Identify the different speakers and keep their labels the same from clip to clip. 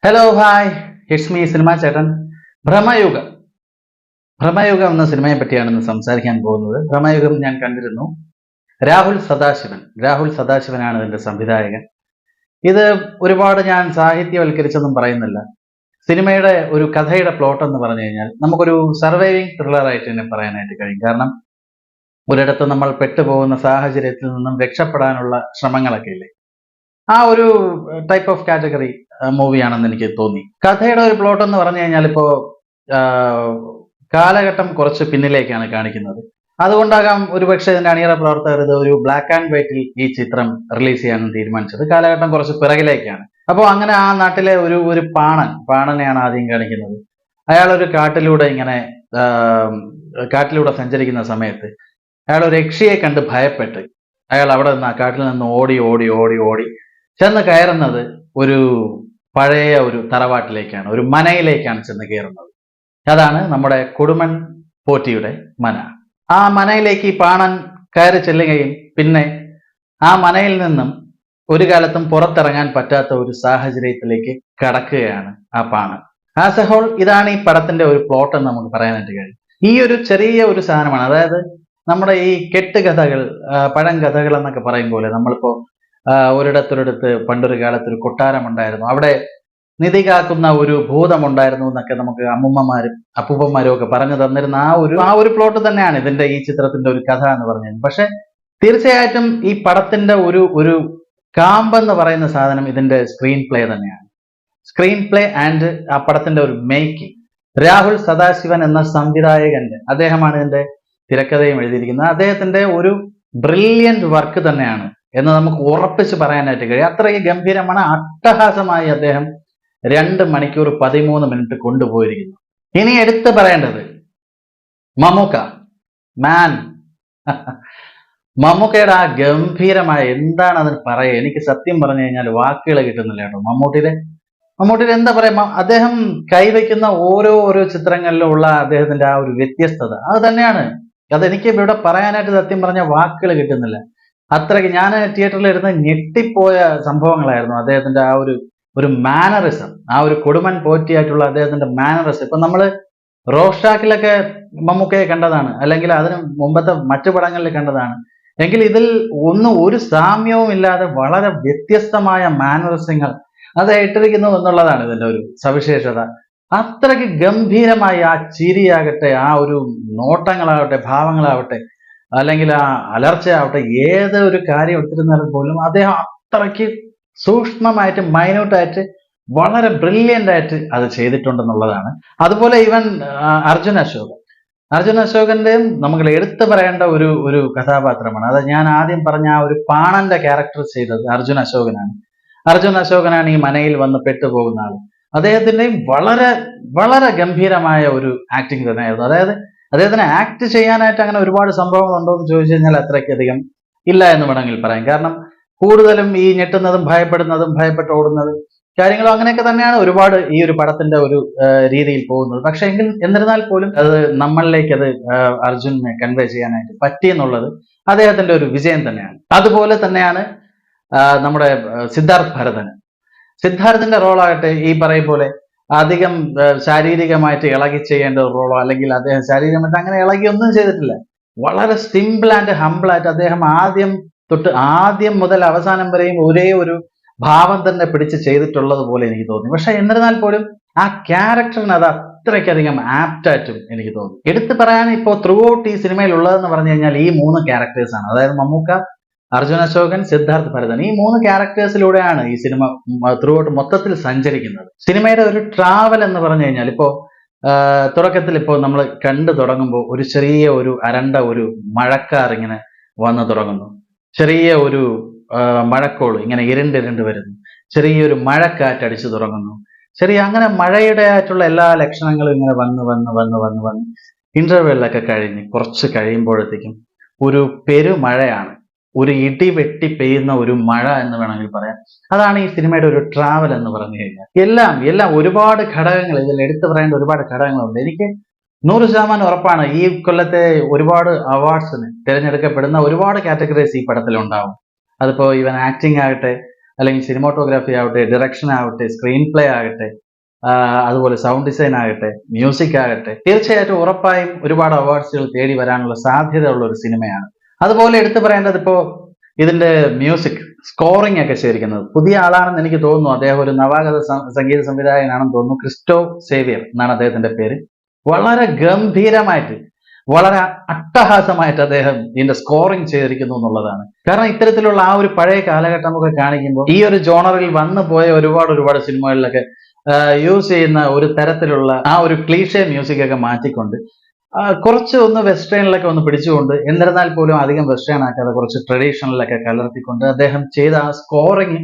Speaker 1: Hello hi, it's me cinema ചേട്ടൻ. ഭ്രമയുഗം ഭ്രമയുഗം എന്ന സിനിമയെ പറ്റിയാണ് ഇന്ന് സംസാരിക്കാൻ പോകുന്നത്. ഭ്രമയുഗം ഞാൻ കണ്ടിരുന്നു. രാഹുൽ സദാശിവനാണ് ഇതിന്റെ സംവിധായകൻ. ഇത് ഒരുപാട് ഞാൻ സാഹിത്യവൽക്കരിച്ചൊന്നും പറയുന്നില്ല. സിനിമയുടെ ഒരു കഥയുടെ പ്ലോട്ട് എന്ന് പറഞ്ഞു കഴിഞ്ഞാൽ നമുക്കൊരു സർവൈവിങ് ത്രില്ലർ ആയിട്ട് തന്നെ പറയാനായിട്ട് കഴിയും. കാരണം ഒരിടത്ത് നമ്മൾ പെട്ടുപോകുന്ന സാഹചര്യത്തിൽ നിന്നും രക്ഷപ്പെടാനുള്ള ശ്രമങ്ങളൊക്കെ ഇല്ലേ, ആ ഒരു ടൈപ്പ് ഓഫ് കാറ്റഗറി മൂവിയാണെന്ന് എനിക്ക് തോന്നി. കഥയുടെ ഒരു പ്ലോട്ട് എന്ന് പറഞ്ഞു കഴിഞ്ഞാൽ ഇപ്പോ കാലഘട്ടം കുറച്ച് പിന്നിലേക്കാണ് കാണിക്കുന്നത്. അതുകൊണ്ടാകാം ഒരുപക്ഷെ ഇതിന്റെ അണിയറ പ്രവർത്തകർ ഇത് ഒരു ബ്ലാക്ക് ആൻഡ് വൈറ്റിൽ ഈ ചിത്രം റിലീസ് ചെയ്യാൻ തീരുമാനിച്ചത്. കാലഘട്ടം കുറച്ച് പിറകിലേക്കാണ്. അപ്പോൾ അങ്ങനെ ആ നാട്ടിലെ ഒരു ഒരു പാണനെയാണ് ആദ്യം കാണിക്കുന്നത്. അയാൾ ഒരു കാട്ടിലൂടെ സഞ്ചരിക്കുന്ന സമയത്ത് അയാൾ ഒരു യക്ഷിയെ കണ്ട് ഭയപ്പെട്ട് അയാൾ അവിടെ നിന്ന് ആ കാട്ടിൽ നിന്ന് ഓടി ഓടി ഓടി ഓടി ചെന്ന് കയറുന്നത് ഒരു പഴയ ഒരു തറവാട്ടിലേക്കാണ്, ഒരു മനയിലേക്കാണ് ചെന്ന് കയറുന്നത്. അതാണ് നമ്മുടെ കൊടുമൺ പോറ്റിയുടെ മന. ആ മനയിലേക്ക് ഈ പാണൻ കയറി ചെല്ലുകയും പിന്നെ ആ മനയിൽ നിന്നും ഒരു കാലത്തും പുറത്തിറങ്ങാൻ പറ്റാത്ത ഒരു സാഹചര്യത്തിലേക്ക് കടക്കുകയാണ് ആ പാണൻ. ആസ് എ ഹോൾ ഇതാണ് ഈ പടത്തിന്റെ ഒരു പ്ലോട്ട് എന്ന് നമുക്ക് പറയാനായിട്ട് കഴിയും. ഈ ഒരു ചെറിയ ഒരു സാധനമാണ്, അതായത് നമ്മുടെ ഈ കെട്ടുകഥകൾ, പഴങ്കഥകൾ എന്നൊക്കെ പറയും പോലെ നമ്മളിപ്പോ ഒരിടത്തൊരിടത്ത് പണ്ടൊരു കാലത്ത് ഒരു കൊട്ടാരം ഉണ്ടായിരുന്നു, അവിടെ നിധി കാക്കുന്ന ഒരു ഭൂതമുണ്ടായിരുന്നു എന്നൊക്കെ നമുക്ക് അമ്മുമ്മമാരും അപ്പൂപ്പന്മാരും ഒക്കെ പറഞ്ഞു തന്നിരുന്ന ആ ഒരു പ്ലോട്ട് തന്നെയാണ് ഇതിന്റെ ഈ ചിത്രത്തിന്റെ ഒരു കഥ എന്ന് പറഞ്ഞത്. പക്ഷെ തീർച്ചയായിട്ടും ഈ പടത്തിന്റെ ഒരു കാമ്പെന്ന് പറയുന്ന സാധനം ഇതിന്റെ സ്ക്രീൻ പ്ലേ തന്നെയാണ്. സ്ക്രീൻ പ്ലേ ആൻഡ് ആ പടത്തിന്റെ ഒരു മേക്കിംഗ്. രാഹുൽ സദാശിവൻ എന്ന സംവിധായകന്റെ, അദ്ദേഹമാണ് ഇതിന്റെ തിരക്കഥയും എഴുതിയിരിക്കുന്നത്. അദ്ദേഹത്തിന്റെ ഒരു ബ്രില്യന്റ് വർക്ക് തന്നെയാണ് എന്ന് നമുക്ക് ഉറപ്പിച്ച് പറയാനായിട്ട് കഴിയും. അത്രയ്ക്ക് ഗംഭീരമാണ്, അട്ടഹാസമായി അദ്ദേഹം 2 മണിക്കൂർ 13 മിനിറ്റ് കൊണ്ടുപോയിരിക്കുന്നു. ഇനി എടുത്തു പറയേണ്ടത് മമ്മൂക്ക മാൻ. മമ്മൂക്കയുടെ ആ ഗംഭീരമായ, എന്താണ് അതിന് പറയുക, എനിക്ക് സത്യം പറഞ്ഞു കഴിഞ്ഞാൽ വാക്കുകൾ കിട്ടുന്നില്ല കേട്ടോ. മമ്മൂട്ടിയുടെ എന്താ പറയാ, അദ്ദേഹം കൈവയ്ക്കുന്ന ഓരോ ചിത്രങ്ങളിലും ഉള്ള അദ്ദേഹത്തിന്റെ ആ ഒരു വ്യത്യസ്തത അത് തന്നെയാണ്. അതെനിക്ക് ഇവിടെ പറയാനായിട്ട് സത്യം പറഞ്ഞ വാക്കുകൾ കിട്ടുന്നില്ല. അത്രയ്ക്ക് ഞാൻ തിയേറ്ററിൽ ഇരുന്ന് ഞെട്ടിപ്പോയ സംഭവങ്ങളായിരുന്നു അദ്ദേഹത്തിന്റെ ആ ഒരു മാനറിസം, ആ ഒരു കൊടുമൺ പോറ്റിയായിട്ടുള്ള അദ്ദേഹത്തിന്റെ മാനറിസം. ഇപ്പൊ നമ്മള് റോഷാക്കിലൊക്കെ മമ്മൂക്കയെ കണ്ടതാണ്, അല്ലെങ്കിൽ അതിന് മുമ്പത്തെ മറ്റു പടങ്ങളിൽ കണ്ടതാണ്. എങ്കിൽ ഇതിൽ ഒരു സാമ്യവും ഇല്ലാതെ വളരെ വ്യത്യസ്തമായ മാനറിസങ്ങൾ അത് ഇട്ടിരിക്കുന്നു എന്നുള്ളതാണ് ഇതിന്റെ ഒരു സവിശേഷത. അത്രയ്ക്ക് ഗംഭീരമായി ആ ചിരിയാകട്ടെ, ആ ഒരു നോട്ടങ്ങളാവട്ടെ, ഭാവങ്ങളാവട്ടെ, അല്ലെങ്കിൽ ആ അലർച്ചയാവട്ടെ, ഏത് ഒരു കാര്യം എടുത്തിരുന്നാൽ പോലും അദ്ദേഹം അത്രയ്ക്ക് സൂക്ഷ്മമായിട്ട്, മൈന്യൂട്ടായിട്ട്, വളരെ ബ്രില്യൻ്റ് ആയിട്ട് അത് ചെയ്തിട്ടുണ്ടെന്നുള്ളതാണ്. അതുപോലെ ഇവൻ അർജുൻ അശോകന്റെയും നമ്മൾ എടുത്തു പറയേണ്ട ഒരു കഥാപാത്രമാണ്. അത് ഞാൻ ആദ്യം പറഞ്ഞ ആ ഒരു പാണന്റെ ക്യാരക്ടർ ചെയ്തത് അർജുൻ അശോകനാണ് ഈ മനയിൽ വന്ന് പെട്ടുപോകുന്ന ആൾ. അദ്ദേഹത്തിന്റെയും വളരെ വളരെ ഗംഭീരമായ ഒരു ആക്ടിങ് തന്നെയായിരുന്നു. അതായത് അദ്ദേഹത്തിന് ആക്ട് ചെയ്യാനായിട്ട് അങ്ങനെ ഒരുപാട് സംഭവങ്ങൾ ഉണ്ടോ എന്ന് ചോദിച്ചു കഴിഞ്ഞാൽ അത്രയ്ക്കധികം ഇല്ല എന്ന് വേണമെങ്കിൽ പറയാം. കാരണം കൂടുതലും ഈ ഞെട്ടുന്നതും ഭയപ്പെടുന്നതും ഭയപ്പെട്ട് ഓടുന്നതും കാര്യങ്ങളും അങ്ങനെയൊക്കെ തന്നെയാണ് ഒരുപാട് ഈ ഒരു പടത്തിന്റെ ഒരു രീതിയിൽ പോകുന്നത്. പക്ഷെ എന്നിരുന്നാൽ പോലും അത് നമ്മളിലേക്ക് അത് അർജുനെ കൺവേ ചെയ്യാനായിട്ട് പറ്റിയെന്നുള്ളത് അദ്ദേഹത്തിന്റെ ഒരു വിജയം തന്നെയാണ്. അതുപോലെ തന്നെയാണ് നമ്മുടെ സിദ്ധാർത്ഥിന്റെ റോളാകട്ടെ ഈ പറയും പോലെ അധികം ശാരീരികമായിട്ട് ഇളകി ചെയ്യേണ്ട ഒരു റോളോ, അല്ലെങ്കിൽ അദ്ദേഹം ശാരീരികമായിട്ട് അങ്ങനെ ഇളകി ഒന്നും ചെയ്തിട്ടില്ല. വളരെ സിമ്പിൾ ആൻഡ് ഹംബിൾ ആയിട്ട് അദ്ദേഹം ആദ്യം മുതൽ അവസാനം വരെയും ഒരേ ഒരു ഭാവം തന്നെ പിടിച്ച് ചെയ്തിട്ടുള്ളത് പോലെ എനിക്ക് തോന്നി. പക്ഷെ എന്നിരുന്നാൽ പോലും ആ ക്യാരക്ടറിന് അത് അത്രയ്ക്കധികം ആപ്റ്റായിട്ടും എനിക്ക് തോന്നി. എടുത്തു പറയാൻ ഇപ്പോൾ ത്രൂ ഔട്ട് ഈ സിനിമയിൽ ഉള്ളതെന്ന് പറഞ്ഞു കഴിഞ്ഞാൽ ഈ 3 ക്യാരക്ടേഴ്സ് ആണ്. അതായത് മമ്മൂക്ക, അർജുൻ അശോകൻ, സിദ്ധാർത്ഥ് ഭരതൻ, ഈ 3 ക്യാരക്ടേഴ്സിലൂടെയാണ് ഈ സിനിമ ത്രൂ ഔട്ട് മൊത്തത്തിൽ സഞ്ചരിക്കുന്നത്. സിനിമയുടെ ഒരു ട്രാവൽ എന്ന് പറഞ്ഞു കഴിഞ്ഞാൽ ഇപ്പോ തുടക്കത്തിൽ ഇപ്പോൾ നമ്മൾ കണ്ടു തുടങ്ങുമ്പോൾ ഒരു ചെറിയ ഒരു അരണ്ട ഒരു മഴക്കാർ ഇങ്ങനെ വന്നു തുടങ്ങുന്നു. ചെറിയ ഒരു മഴക്കോള് ഇങ്ങനെ ഇരുണ്ട് വരുന്നു. ചെറിയൊരു മഴക്കാറ്റടിച്ചു തുടങ്ങുന്നു. അങ്ങനെ മഴയുടെ ആയിട്ടുള്ള എല്ലാ ലക്ഷണങ്ങളും ഇങ്ങനെ വന്ന് ഇന്റർവെല്ലൊക്കെ കഴിഞ്ഞ് കുറച്ച് കഴിയുമ്പോഴത്തേക്കും ഒരു പെരുമഴയാണ്, ഒരു ഇടി വെട്ടി പെയ്യുന്ന ഒരു മഴ എന്ന് വേണമെങ്കിൽ പറയാം. അതാണ് ഈ സിനിമയുടെ ഒരു ട്രാവൽ എന്ന് പറഞ്ഞു കഴിഞ്ഞാൽ. എല്ലാം ഒരുപാട് ഘടകങ്ങൾ, ഇതിൽ എടുത്തു പറയേണ്ട ഒരുപാട് ഘടകങ്ങളുണ്ട്. എനിക്ക് 100% ഉറപ്പാണ് ഈ കൊല്ലത്തെ ഒരുപാട് അവാർഡ്സിന് തിരഞ്ഞെടുക്കപ്പെടുന്ന ഒരുപാട് കാറ്റഗറീസ് ഈ പടത്തിൽ ഉണ്ടാവും. അതിപ്പോ ഇവൻ ആക്ടിങ് ആകട്ടെ, അല്ലെങ്കിൽ സിനിമാറ്റോഗ്രാഫി ആവട്ടെ, ഡയറക്ഷൻ ആവട്ടെ, സ്ക്രീൻ പ്ലേ ആകട്ടെ, അതുപോലെ സൗണ്ട് ഡിസൈൻ ആകട്ടെ, മ്യൂസിക് ആകട്ടെ, തീർച്ചയായിട്ടും ഉറപ്പായും ഒരുപാട് അവാർഡ്സുകൾ തേടി വരാനുള്ള സാധ്യത ഉള്ള ഒരു സിനിമയാണ്. അതുപോലെ എടുത്തു പറയേണ്ടത് ഇപ്പോ ഇതിന്റെ മ്യൂസിക് സ്കോറിംഗ് ഒക്കെ ചെയ്തിരിക്കുന്നത് പുതിയ ആളാണെന്ന് എനിക്ക് തോന്നുന്നു. അദ്ദേഹം ഒരു നവാഗത സംഗീത സംവിധായകനാണെന്ന് തോന്നുന്നു. ക്രിസ്റ്റോ സേവിയർ എന്നാണ് അദ്ദേഹത്തിന്റെ പേര്. വളരെ ഗംഭീരമായിട്ട്, വളരെ അട്ടഹാസമായിട്ട് അദ്ദേഹം ഇതിന്റെ സ്കോറിംഗ് ചെയ്തിരിക്കുന്നു എന്നുള്ളതാണ്. കാരണം ഇത്തരത്തിലുള്ള ആ ഒരു പഴയ കാലഘട്ടമൊക്കെ കാണിക്കുമ്പോൾ ഈ ഒരു ജോണറിൽ വന്നു പോയ ഒരുപാട് സിനിമകളിലൊക്കെ യൂസ് ചെയ്യുന്ന ഒരു തരത്തിലുള്ള ആ ഒരു ക്ലീഷേ മ്യൂസിക് ഒക്കെ മാറ്റിക്കൊണ്ട് കുറച്ച് ഒന്ന് വെസ്റ്റേണിലൊക്കെ ഒന്ന് പിടിച്ചുകൊണ്ട്, എന്നിരുന്നാൽ പോലും അധികം വെസ്റ്റേൺ ആക്കാതെ കുറച്ച് ട്രഡീഷണലിലൊക്കെ കലർത്തിക്കൊണ്ട് അദ്ദേഹം ചെയ്ത ആ സ്കോറിങ്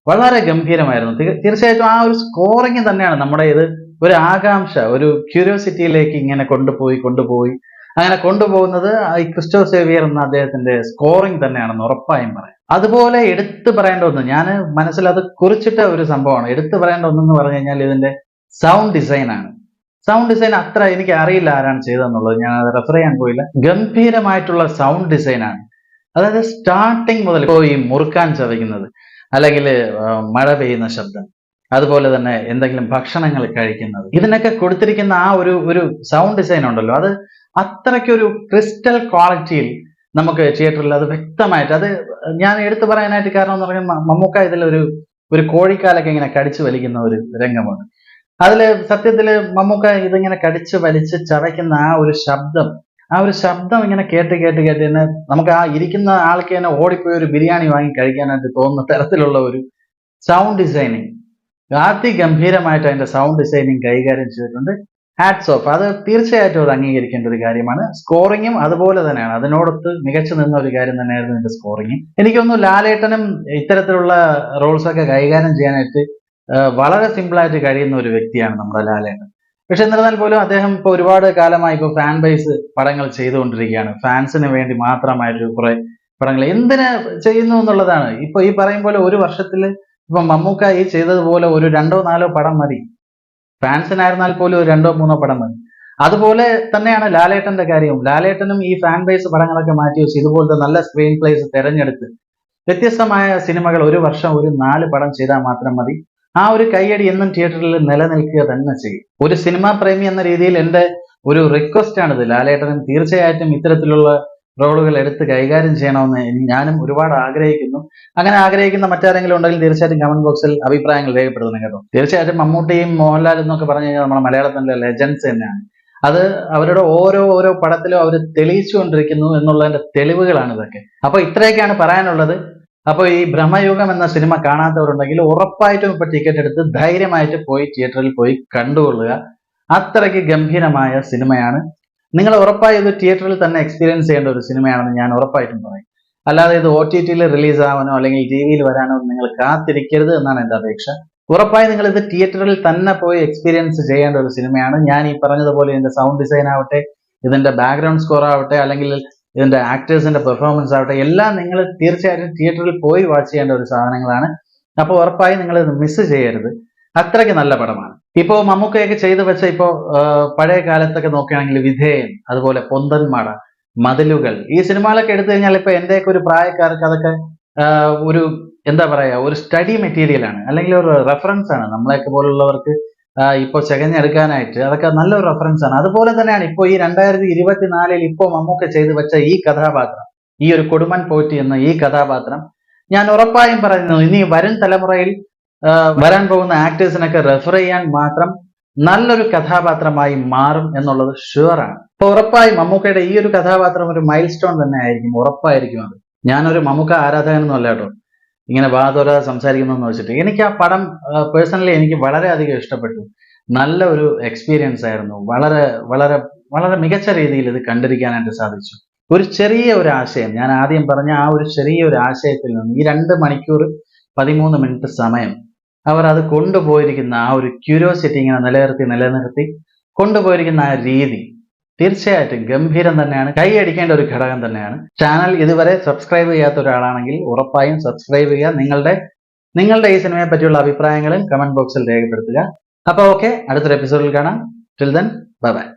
Speaker 1: വളരെ ഗംഭീരമായിരുന്നു. തീർച്ചയായിട്ടും ആ ഒരു സ്കോറിങ് തന്നെയാണ് നമ്മുടെ ഇത് ഒരു ആകാംക്ഷ, ഒരു ക്യൂരിയോസിറ്റിയിലേക്ക് ഇങ്ങനെ കൊണ്ടുപോയി അങ്ങനെ കൊണ്ടുപോകുന്നത് ഈ ക്രിസ്റ്റോ സേവിയർ എന്ന അദ്ദേഹത്തിന്റെ സ്കോറിങ് തന്നെയാണെന്ന് ഉറപ്പായും പറയാം. അതുപോലെ എടുത്തു പറയേണ്ട ഒന്ന്, ഞാൻ മനസ്സിൽ അത് കുറിച്ചിട്ട ഒരു സംഭവമാണ്. എടുത്തു പറയേണ്ട ഒന്നെന്ന് പറഞ്ഞു കഴിഞ്ഞാൽ ഇതിന്റെ സൗണ്ട് ഡിസൈൻ ആണ്. സൗണ്ട് ഡിസൈൻ അത്ര എനിക്ക് അറിയില്ല ആരാണ് ചെയ്തതെന്നുള്ളത്, ഞാൻ അത് റെഫർ ചെയ്യാൻ പോയില്ല. ഗംഭീരമായിട്ടുള്ള സൗണ്ട് ഡിസൈൻ ആണ്. അതായത് സ്റ്റാർട്ടിങ് മുതൽ ഇപ്പോൾ ഈ മുറുക്കാൻ ചവയ്ക്കുന്നത്, അല്ലെങ്കിൽ മഴ പെയ്യുന്ന ശബ്ദം, അതുപോലെ തന്നെ എന്തെങ്കിലും ഭക്ഷണങ്ങൾ കഴിക്കുന്നത്, ഇതിനൊക്കെ കൊടുത്തിരിക്കുന്ന ആ ഒരു സൗണ്ട് ഡിസൈൻ ഉണ്ടല്ലോ, അത് അത്രയ്ക്കൊരു ക്രിസ്റ്റൽ ക്വാളിറ്റിയിൽ നമുക്ക് തിയേറ്ററിൽ അത് വ്യക്തമായിട്ട്, അത് ഞാൻ എടുത്തു പറയാനായിട്ട് കാരണം എന്ന് പറഞ്ഞാൽ മമ്മൂക്ക ഇതിൽ ഒരു കോഴിക്കാലൊക്കെ ഇങ്ങനെ കടിച്ചു വലിക്കുന്ന ഒരു രംഗമുണ്ട്. അതില് സത്യത്തില് മമ്മൂക്ക ഇതിങ്ങനെ കടിച്ചു വലിച്ച് ചവയ്ക്കുന്ന ആ ഒരു ശബ്ദം ഇങ്ങനെ കേട്ട് തന്നെ നമുക്ക് ആ ഇരിക്കുന്ന ആൾക്ക് തന്നെ ഓടിപ്പോയി ഒരു ബിരിയാണി വാങ്ങി കഴിക്കാനായിട്ട് തോന്നുന്ന തരത്തിലുള്ള ഒരു സൗണ്ട് ഡിസൈനിങ്, അതിഗംഭീരമായിട്ട് അതിന്റെ സൗണ്ട് ഡിസൈനിങ് കൈകാര്യം ചെയ്തിട്ടുണ്ട്. Hats off. അത് തീർച്ചയായിട്ടും അത് അംഗീകരിക്കേണ്ട ഒരു കാര്യമാണ്. സ്കോറിങ്ങും അതുപോലെ തന്നെയാണ്, അതിനോടൊത്ത് മികച്ചു നിന്ന ഒരു കാര്യം തന്നെയായിരുന്നു ഇതിന്റെ സ്കോറിങ്. എനിക്കൊന്നും ലാലേട്ടനും ഇത്തരത്തിലുള്ള റോൾസ് ഒക്കെ കൈകാര്യം ചെയ്യാനായിട്ട് വളരെ സിമ്പിളായിട്ട് കഴിയുന്ന ഒരു വ്യക്തിയാണ് നമ്മുടെ ലാലേട്ടൻ. പക്ഷെ എന്നിരുന്നാൽ പോലും അദ്ദേഹം ഇപ്പോൾ ഒരുപാട് കാലമായി ഇപ്പോൾ ഫാൻ ബേസ് പടങ്ങൾ ചെയ്തുകൊണ്ടിരിക്കുകയാണ്. ഫാൻസിന് വേണ്ടി മാത്രമായിട്ട് കുറെ പടങ്ങൾ എന്തിന് ചെയ്യുന്നു എന്നുള്ളതാണ്. ഇപ്പൊ ഈ പറയും പോലെ ഒരു വർഷത്തിൽ ഇപ്പൊ മമ്മൂക്ക ഈ ചെയ്തതുപോലെ ഒരു 2-4 പടം മതി. ഫാൻസിനായിരുന്നാൽ പോലും ഒരു 2-3 പടം മതി. അതുപോലെ തന്നെയാണ് ലാലേട്ടന്റെ കാര്യവും. ലാലേട്ടനും ഈ ഫാൻ ബേസ് പടങ്ങളൊക്കെ മാറ്റി വെച്ച് ഇതുപോലത്തെ നല്ല സ്ക്രീൻ പ്ലേസ് തിരഞ്ഞെടുത്ത് വ്യത്യസ്തമായ സിനിമകൾ ഒരു വർഷം ഒരു 4 പടം ചെയ്താൽ മാത്രം മതി. ആ ഒരു കൈയടി എന്നും തിയേറ്ററിൽ നിലനിൽക്കുക തന്നെ ചെയ്യും. ഒരു സിനിമാ പ്രേമി എന്ന രീതിയിൽ എൻ്റെ ഒരു റിക്വസ്റ്റ് ആണിത്. ലാലേട്ടനും തീർച്ചയായിട്ടും ഇത്തരത്തിലുള്ള റോളുകൾ എടുത്ത് കൈകാര്യം ചെയ്യണമെന്ന് ഞാനും ഒരുപാട് ആഗ്രഹിക്കുന്നു. അങ്ങനെ ആഗ്രഹിക്കുന്ന മറ്റാരെങ്കിലും ഉണ്ടെങ്കിൽ തീർച്ചയായിട്ടും കമന്റ് ബോക്സിൽ അഭിപ്രായങ്ങൾ രേഖപ്പെടുത്തണം കേട്ടോ. തീർച്ചയായിട്ടും മമ്മൂട്ടിയും മോഹൻലാലും എന്നൊക്കെ പറഞ്ഞു കഴിഞ്ഞാൽ നമ്മുടെ മലയാളത്തിന്റെ ലെജൻസ് തന്നെയാണ്. അത് അവരുടെ ഓരോ പടത്തിലും അവർ തെളിയിച്ചുകൊണ്ടിരിക്കുന്നു എന്നുള്ളതിന്റെ തെളിവുകളാണ് ഇതൊക്കെ. അപ്പൊ ഇത്രയൊക്കെയാണ് പറയാനുള്ളത്. അപ്പോൾ ഈ ബ്രഹ്മയുഗം എന്ന സിനിമ കാണാത്തവരുണ്ടെങ്കിൽ ഉറപ്പായിട്ടും ഇപ്പൊ ടിക്കറ്റ് എടുത്ത് ധൈര്യമായിട്ട് പോയി തിയേറ്ററിൽ പോയി കണ്ടുകൊള്ളുക. അത്രയ്ക്ക് ഗംഭീരമായ സിനിമയാണ്. നിങ്ങൾ ഉറപ്പായും ഇത് തിയേറ്ററിൽ തന്നെ എക്സ്പീരിയൻസ് ചെയ്യേണ്ട ഒരു സിനിമയാണെന്ന് ഞാൻ ഉറപ്പായിട്ടും പറയും. അല്ലാതെ ഇത് OTT-ൽ റിലീസ് ആവാനോ അല്ലെങ്കിൽ TV-യിൽ വരാനോ നിങ്ങൾ കാത്തിരിക്കരുത് എന്നാണ് എൻ്റെ അപേക്ഷ. ഉറപ്പായും നിങ്ങൾ ഇത് തിയേറ്ററിൽ തന്നെ പോയി എക്സ്പീരിയൻസ് ചെയ്യേണ്ട ഒരു സിനിമയാണ്. ഞാൻ ഈ പറഞ്ഞതുപോലെ ഇതിന്റെ സൗണ്ട് ഡിസൈൻ ആവട്ടെ, ഇതിന്റെ ബാക്ക്ഗ്രൗണ്ട് സ്കോർ ആവട്ടെ, അല്ലെങ്കിൽ ഇതിന്റെ ആക്ടേഴ്സിന്റെ പെർഫോമൻസ് ആവട്ടെ, എല്ലാം നിങ്ങൾ തീർച്ചയായിട്ടും തിയേറ്ററിൽ പോയി വാച്ച് ചെയ്യേണ്ട ഒരു സാധനങ്ങളാണ്. അപ്പോൾ ഉറപ്പായും നിങ്ങൾ ഇത് മിസ് ചെയ്യരുത്. അത്രയ്ക്ക് നല്ല പടമാണ്. ഇപ്പോ മമ്മൂക്കയൊക്കെ ചെയ്തു വെച്ച ഇപ്പോ പഴയ കാലത്തൊക്കെ നോക്കുകയാണെങ്കിൽ വിധേയൻ, അതുപോലെ പൊന്തന്മാട, മതിലുകൾ, ഈ സിനിമകളൊക്കെ എടുത്തു കഴിഞ്ഞാൽ ഇപ്പൊ എന്റെയൊക്കെ ഒരു പ്രായക്കാർക്ക് അതൊക്കെ ഒരു എന്താ പറയാ, ഒരു സ്റ്റഡി മെറ്റീരിയൽ ആണ്, അല്ലെങ്കിൽ ഒരു റെഫറൻസ് ആണ്. നമ്മളെയൊക്കെ പോലുള്ളവർക്ക് ഇപ്പോൾ ചകഞ്ഞെടുക്കാനായിട്ട് അതൊക്കെ നല്ലൊരു റെഫറൻസ് ആണ്. അതുപോലെ തന്നെയാണ് ഇപ്പോൾ ഈ 2024-ൽ ഇപ്പോൾ മമ്മൂക്ക ചെയ്തു വെച്ച ഈ കഥാപാത്രം, ഈ ഒരു കൊടുമൺ പോറ്റി എന്ന ഈ കഥാപാത്രം, ഞാൻ ഉറപ്പായും പറയുന്നു ഇനി വരും തലമുറയിൽ വരാൻ പോകുന്ന ആക്ടേഴ്സിനൊക്കെ റെഫർ ചെയ്യാൻ മാത്രം നല്ലൊരു കഥാപാത്രമായി മാറും എന്നുള്ളത് ഷുവറാണ്. അപ്പൊ ഉറപ്പായും മമ്മൂക്കയുടെ ഈ ഒരു കഥാപാത്രം ഒരു മൈൽ സ്റ്റോൺ തന്നെ ആയിരിക്കും, ഉറപ്പായിരിക്കും അത്. ഞാനൊരു മമ്മൂക്ക ആരാധകനൊന്നും അല്ല കേട്ടോ, ഇങ്ങനെ വാതോര സംസാരിക്കുന്നു വെച്ചിട്ട്. എനിക്ക് ആ പടം പേഴ്സണലി എനിക്ക് വളരെയധികം ഇഷ്ടപ്പെട്ടു. നല്ല ഒരു എക്സ്പീരിയൻസ് ആയിരുന്നു. വളരെ വളരെ വളരെ മികച്ച രീതിയിൽ ഇത് കണ്ടിരിക്കാനായിട്ട് സാധിച്ചു. ഒരു ചെറിയ ഒരു ആശയം, ഞാൻ ആദ്യം പറഞ്ഞ ആ ഒരു ചെറിയ ഒരു ആശയത്തിൽ നിന്ന് ഈ 2 മണിക്കൂർ 13 മിനിറ്റ് സമയം അവർ അത് കൊണ്ടുപോയിരിക്കുന്ന ആ ഒരു ക്യൂരിയോസിറ്റി ഇങ്ങനെ നിലനിർത്തി കൊണ്ടുപോയിരിക്കുന്ന ആ രീതി തീർച്ചയായിട്ടും ഗംഭീരം തന്നെയാണ്, കൈയടിക്കേണ്ട ഒരു ഘടകം തന്നെയാണ്. ചാനൽ ഇതുവരെ സബ്സ്ക്രൈബ് ചെയ്യാത്ത ഒരാളാണെങ്കിൽ ഉറപ്പായും സബ്സ്ക്രൈബ് ചെയ്യുക. നിങ്ങളുടെ ഈ സിനിമയെ പറ്റിയുള്ള അഭിപ്രായങ്ങളും കമന്റ് ബോക്സിൽ രേഖപ്പെടുത്തുക. അപ്പോൾ ഓക്കെ, അടുത്തൊരു എപ്പിസോഡിൽ കാണാം. Till then bye bye.